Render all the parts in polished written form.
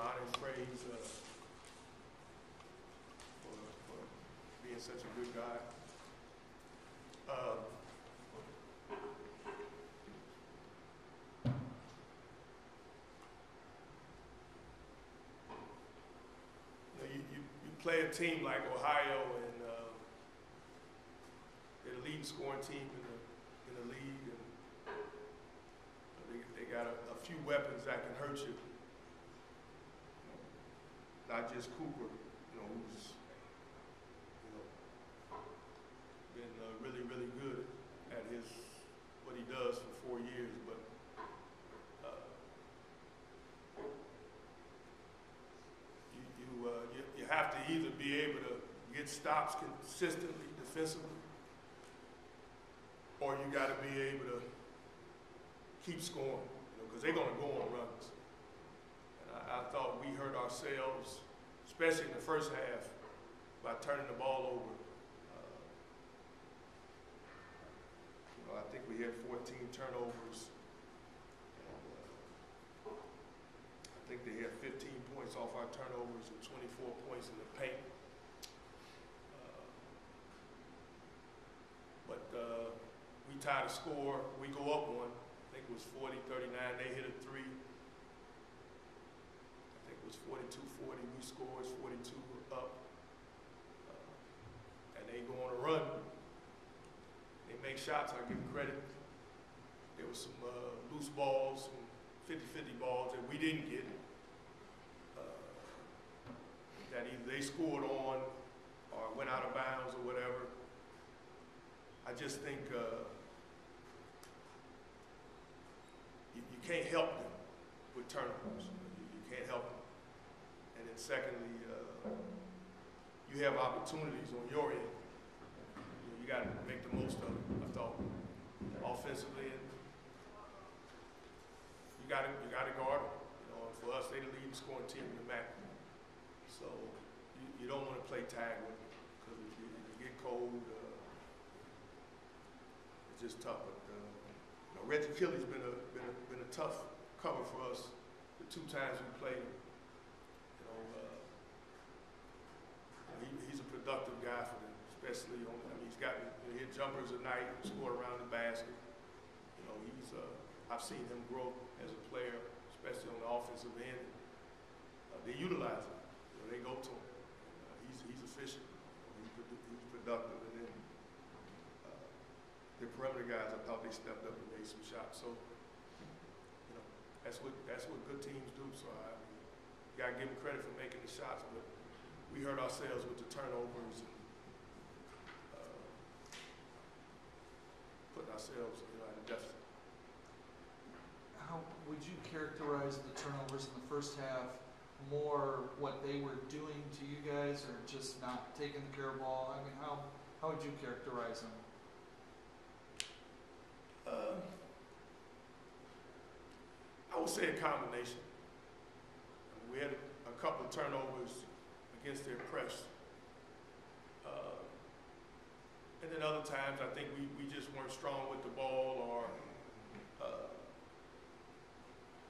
my honor and praise for being such a good guy. You play a team like Ohio, and they're the leading scoring team in the league, and they got a few weapons that can hurt you. Not just Cooper, who's been really, really good at what he does for 4 years, but you have to either be able to get stops consistently defensively, or you got to be able to keep scoring, because they're going to go on runs. And I thought we hurt ourselves, especially in the first half, by turning the ball over. I think we had 14 turnovers. I think they had 15 points off our turnovers and 24 points in the paint. But we tied the score. We go up one. I think it was 40-39. They hit a three. I think it was 42-40. We scored 42 up. And they go on a run. They make shots. I give them credit. There was some loose balls, some 50-50 balls that we didn't get. That either they scored on or went out of bounds or whatever. I just think you can't help them with turnovers. You can't help them. And then secondly, you have opportunities on your end. You got to make the most of it. I thought offensively, and you got to guard them. And for us, they're the leading scoring team in the MAC. So you don't want to play tag with them, because if you get cold, it's just tough. But Reggie Kelly's been a tough cover for us the 2 times we played him. He's a productive guy for them, especially on. He's got he hit jumpers at night, scored around the basket. I've seen him grow as a player, especially on the offensive end. They utilize him. They go to him. He's efficient. He's productive. And then the perimeter guys, I thought they stepped up and made some shots. So that's what good teams do. So I got to give them credit for making the shots, but we hurt ourselves with the turnovers and putting ourselves at a deficit. How would you characterize the turnovers in the first half? More what they were doing to you guys, or just not taking the care of ball? I mean, how would you characterize them? I would say a combination. We had a couple of turnovers against their press. And then other times, I think we just weren't strong with the ball, or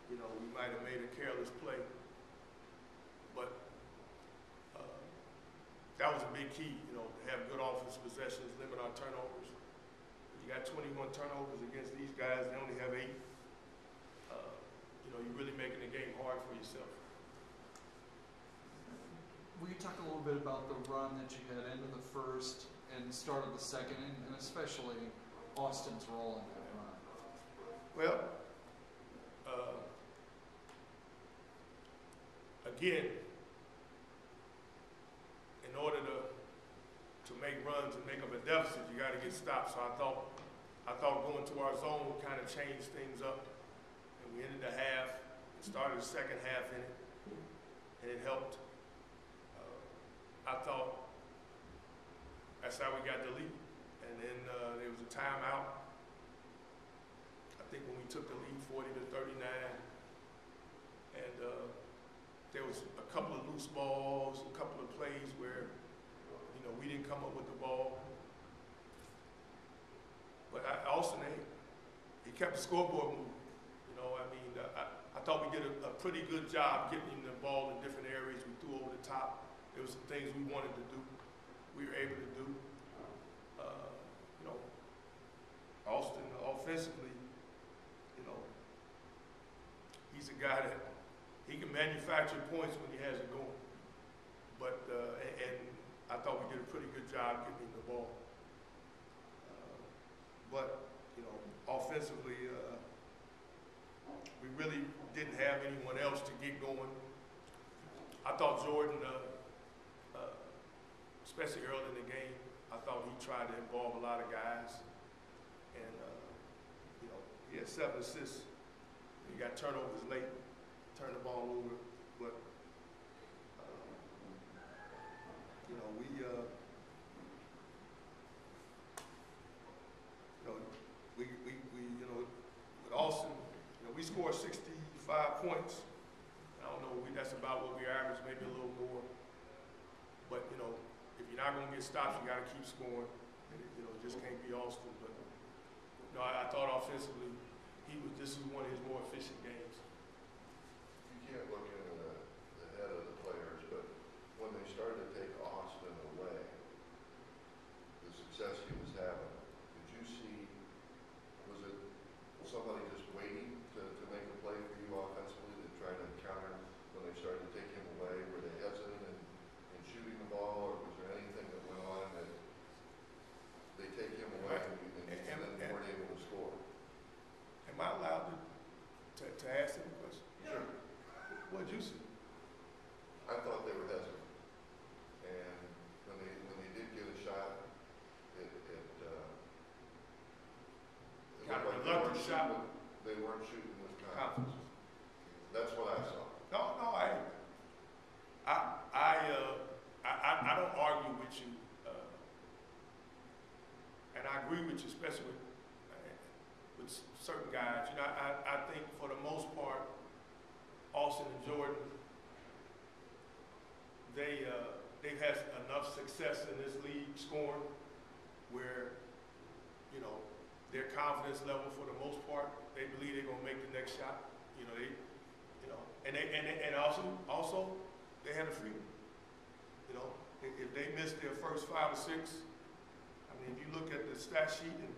we might have made a careless play. But that was a big key, to have good offensive possessions, limit our turnovers. If you got 21 turnovers against these guys, they only have 8. You're really making the game hard for yourself. Will you talk a little bit about the run that you had into the first and start of the second, and especially Austin's role in that run? Well, again, in order to make runs and make up a deficit, you got to get stops. So I thought going to our zone kind of changed things up, and we ended the half and started the second half in it, and it helped. I thought that's how we got the lead, and then there was a timeout. I think when we took the lead 40-39, and there was a couple of loose balls, a couple of plays where we didn't come up with the ball. But Austin, he kept the scoreboard moving. I I thought we did a pretty good job getting the ball in different areas. We threw over the top. There were some things we wanted to do. We were able to do. You know, Austin offensively, you know, he's a guy that he can manufacture points when he has it going. But and I thought we did a pretty good job getting him the ball. But you know, offensively, we really didn't have anyone else to get going. I thought Jordan, especially early in the game, I thought he tried to involve a lot of guys. And, you know, he had 7 assists. He got turnovers late, turned the ball over. But, you know, you know, with Austin, you know, we scored 65 points. I don't know, that's about what we average, maybe a little more. But, you know, if you're not going to get stops, you got to keep scoring. And, you know, it just can't be Austin. But, you know, I thought offensively, this was one of his more efficient games. You can't look into the head of the players, but when they started to take Austin away, the success he was having, did you see, was it somebody just waiting to make a play for you offensively to try to counter when they started to take him away? Were they hesitant in shooting the ball, or was there anything that went on that they take him away and then they weren't able to score? Am I allowed to ask him a question? Sure. What did you see? I thought they were hesitant, and when they did get a shot, it Kind of looked like reluctant shot. they weren't shooting with Confidence. confidence. That's what I saw. No, I don't argue with you, and I agree with you, especially with certain guys. You know, I think for the most part, Austin and Jordan, they've had enough success in this league scoring where, you know, their confidence level for the most part, they believe they're gonna make the next shot. You know, and also they had a freedom. You know, if they missed their first 5 or 6, I mean, if you look at the stat sheet in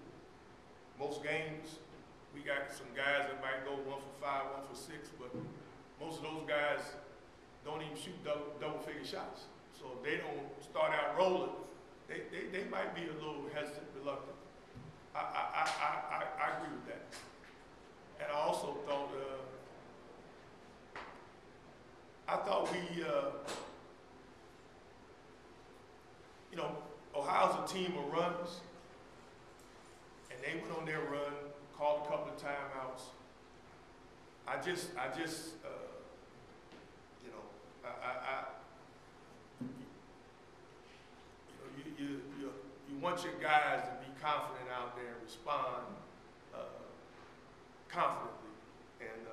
most games, we got some guys that might go 1 for 5, 1 for 6, but most of those guys don't even shoot double-figure shots. So if they don't start out rolling, they might be a little hesitant, reluctant. I agree with that. And I also thought, we, you know, Ohio's a team of runs, and they went on their run, called a couple of timeouts. I just, you know, you want your guys to be confident out there and respond confidently. And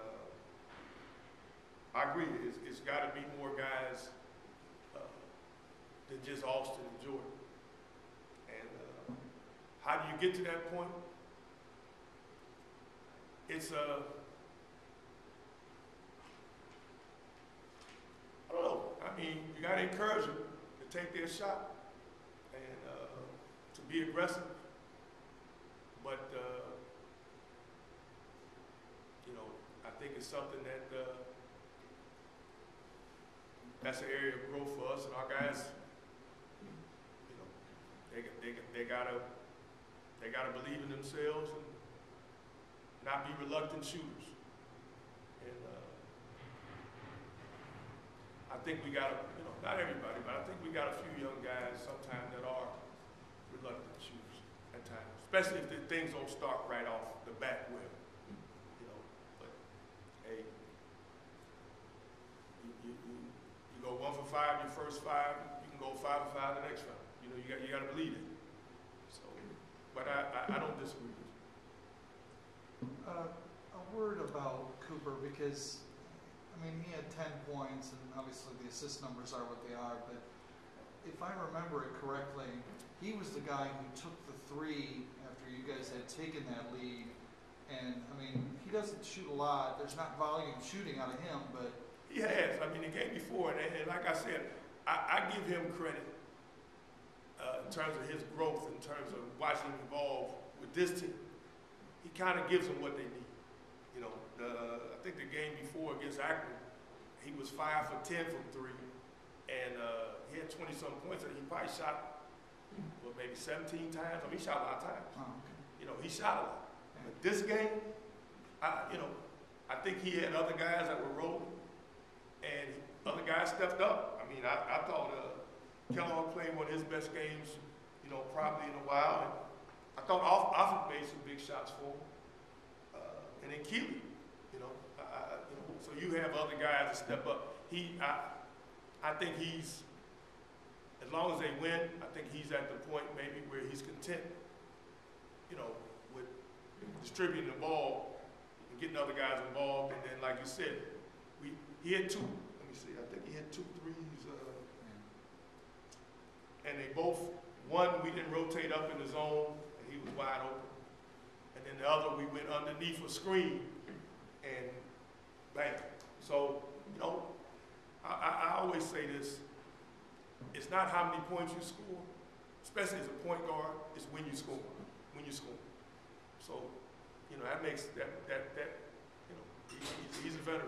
I agree, it's got to be more guys than just Austin and Jordan. And how do you get to that point? It's I don't know. I mean, you got to encourage them to take their shot and to be aggressive. But you know, I think it's something that that's an area of growth for us and our guys. You know, they gotta believe in themselves and not be reluctant shooters. And I think we got you know, not everybody, but I think we got a few young guys sometimes that are reluctant shooters at times, especially if the things don't start right off the bat well. You know, but hey, you go 1 for 5 your first 5, you can go 5 for 5 the next 5. You know, you got to believe it. So, but I don't disagree with you. A word about Cooper, because I mean, he had 10 points, and obviously the assist numbers are what they are, but if I remember it correctly, he was the guy who took the 3 after you guys had taken that lead And I mean, he doesn't shoot a lot. There's not volume shooting out of him, but He has. I mean, the game before, and like I said, I give him credit in terms of his growth, in terms of watching him evolve with this team. He kind of gives them what they need. You know, I think the game before against Akron, he was 5 for 10 from 3, and he had 20-some points, and he probably shot, well, maybe 17 times. I mean, he shot a lot of times. oh, okay. You know, he shot a lot. But this game, I think he had other guys that were rolling, and other guys stepped up. I mean, I thought Kellogg played one of his best games, you know, probably in a while. And I thought Offit made some big shots for him. And then Keeley, you know, so you have other guys that step up. I think he's, as long as they win, I think he's at the point maybe where he's content, you know, with distributing the ball and getting other guys involved. And then, like you said, he had 2. Let me see. I think he had 2 threes. And they both, one we didn't rotate up in the zone, and he was wide open. And then the other we went underneath a screen and bang. So, you know, I always say this, it's not how many points you score, especially as a point guard, it's when you score, So, you know, that makes that you know, he's a veteran.